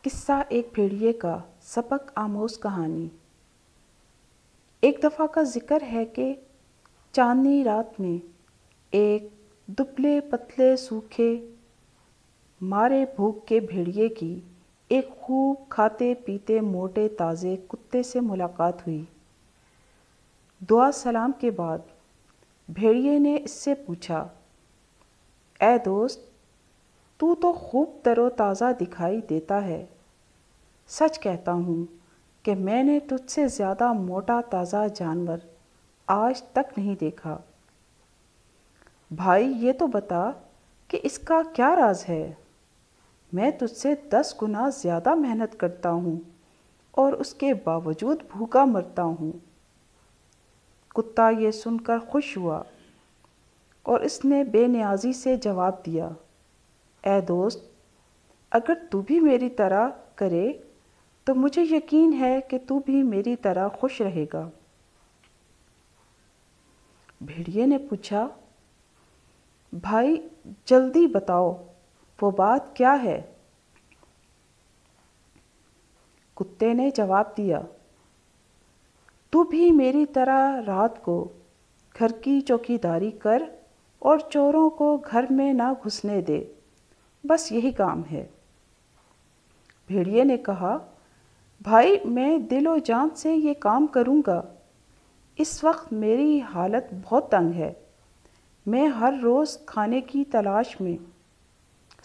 قصہ ایک بھیڑیے کا سبق آموز کہانی۔ ایک دفعہ کا ذکر ہے کہ چاندنی رات میں ایک دبلے پتلے سوکھے مارے بھوک کے بھیڑیے کی ایک خوب کھاتے پیتے موٹے تازے کتے سے ملاقات ہوئی۔ دعا سلام کے بعد بھیڑیے نے اس سے پوچھا، اے دوست، تو خوب تر و تازہ دکھائی دیتا ہے۔ سچ کہتا ہوں کہ میں نے تجھ سے زیادہ موٹا تازہ جانور آج تک نہیں دیکھا۔ بھائی یہ تو بتا کہ اس کا کیا راز ہے؟ میں تجھ سے 10 گنا زیادہ محنت کرتا ہوں اور اس کے باوجود بھوکا مرتا ہوں۔ کتا یہ سن کر خوش ہوا اور اس نے بے نیازی سے جواب دیا، اے دوست، اگر تو بھی میری طرح کرے تو مجھے یقین ہے کہ تو بھی میری طرح خوش رہے گا۔ بھیڑیے نے پوچھا، بھائی جلدی بتاؤ وہ بات کیا ہے؟ کتے نے جواب دیا، تو بھی میری طرح رات کو گھر کی چوکیداری کر اور چوروں کو گھر میں نہ گھسنے دے، بس یہی کام ہے۔ بھیڑیے نے کہا، بھائی میں دل و جان سے یہ کام کروں گا۔ اس وقت میری حالت بہت تنگ ہے۔ میں ہر روز کھانے کی تلاش میں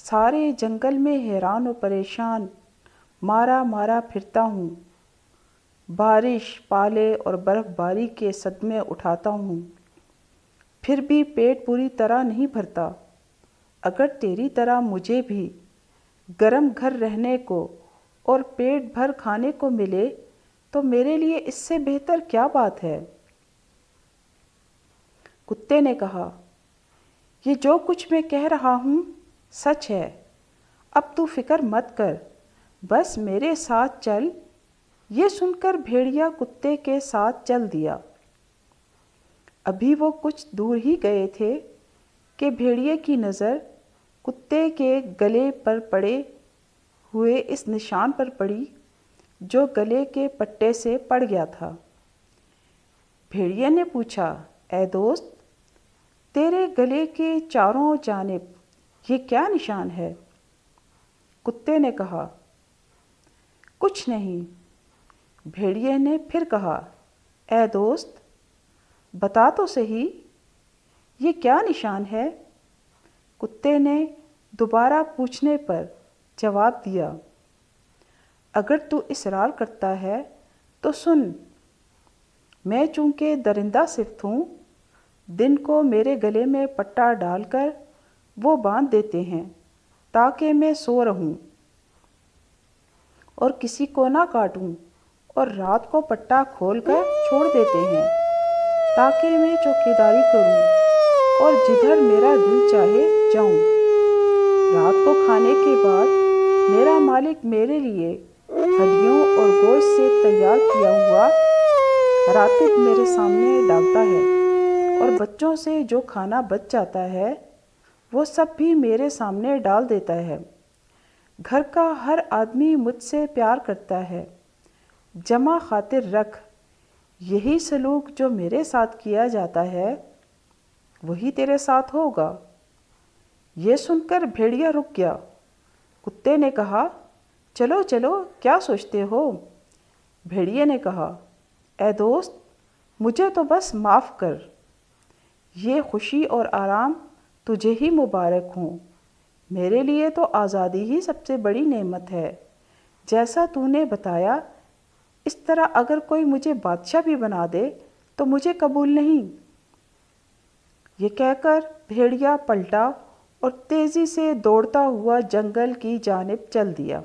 سارے جنگل میں حیران و پریشان مارا پھرتا ہوں، بارش، پالے اور برف باری کے صدمے اٹھاتا ہوں، پھر بھی پیٹ پوری طرح نہیں بھرتا۔ اگر تیری طرح مجھے بھی گرم گھر رہنے کو اور پیٹ بھر کھانے کو ملے تو میرے لیے اس سے بہتر کیا بات ہے؟ کتے نے کہا، یہ جو کچھ میں کہہ رہا ہوں سچ ہے۔ اب تو فکر مت کر، بس میرے ساتھ چل۔ یہ سن کر بھیڑیا کتے کے ساتھ چل دیا۔ ابھی وہ کچھ دور ہی گئے تھے کہ بھیڑیے کی نظر کتے کے گلے پر پڑے ہوئے اس نشان پر پڑی جو گلے کے پٹے سے پڑ گیا تھا۔ بھیڑیے نے پوچھا، اے دوست، تیرے گلے کے چاروں جانب یہ کیا نشان ہے؟ کتے نے کہا، کچھ نہیں۔ بھیڑیے نے پھر کہا، اے دوست، بتا تو صحیح، یہ کیا نشان ہے؟ کتے نے دوبارہ پوچھنے پر جواب دیا، اگر تو اصرار کرتا ہے تو سن۔ میں چونکہ درندہ صفت ہوں، دن کو میرے گلے میں پٹا ڈال کر وہ باندھ دیتے ہیں تاکہ میں سو رہوں اور کسی کو نہ کاٹوں، اور رات کو پٹا کھول کر چھوڑ دیتے ہیں تاکہ میں چوکیداری کروں اور جدھر میرا دل چاہے جاؤں۔ رات کو کھانے کے بعد میرا مالک میرے لیے ہڈیوں اور گوشت سے تیار کیا ہوا راتب میرے سامنے ڈالتا ہے، اور بچوں سے جو کھانا بچ جاتا ہے وہ سب بھی میرے سامنے ڈال دیتا ہے۔ گھر کا ہر آدمی مجھ سے پیار کرتا ہے۔ جمع خاطر رکھ، یہی سلوک جو میرے ساتھ کیا جاتا ہے وہی تیرے ساتھ ہوگا۔ یہ سن کر بھیڑیا رک گیا۔ کتے نے کہا، چلو چلو، کیا سوچتے ہو؟ بھیڑیے نے کہا، اے دوست، مجھے تو بس معاف کر۔ یہ خوشی اور آرام تجھے ہی مبارک ہوں۔ میرے لیے تو آزادی ہی سب سے بڑی نعمت ہے۔ جیسا تو نے بتایا اس طرح اگر کوئی مجھے بادشاہ بھی بنا دے تو مجھے قبول نہیں۔ یہ کہہ کر بھیڑیا پلٹا اور تیزی سے دوڑتا ہوا جنگل کی جانب چل دیا۔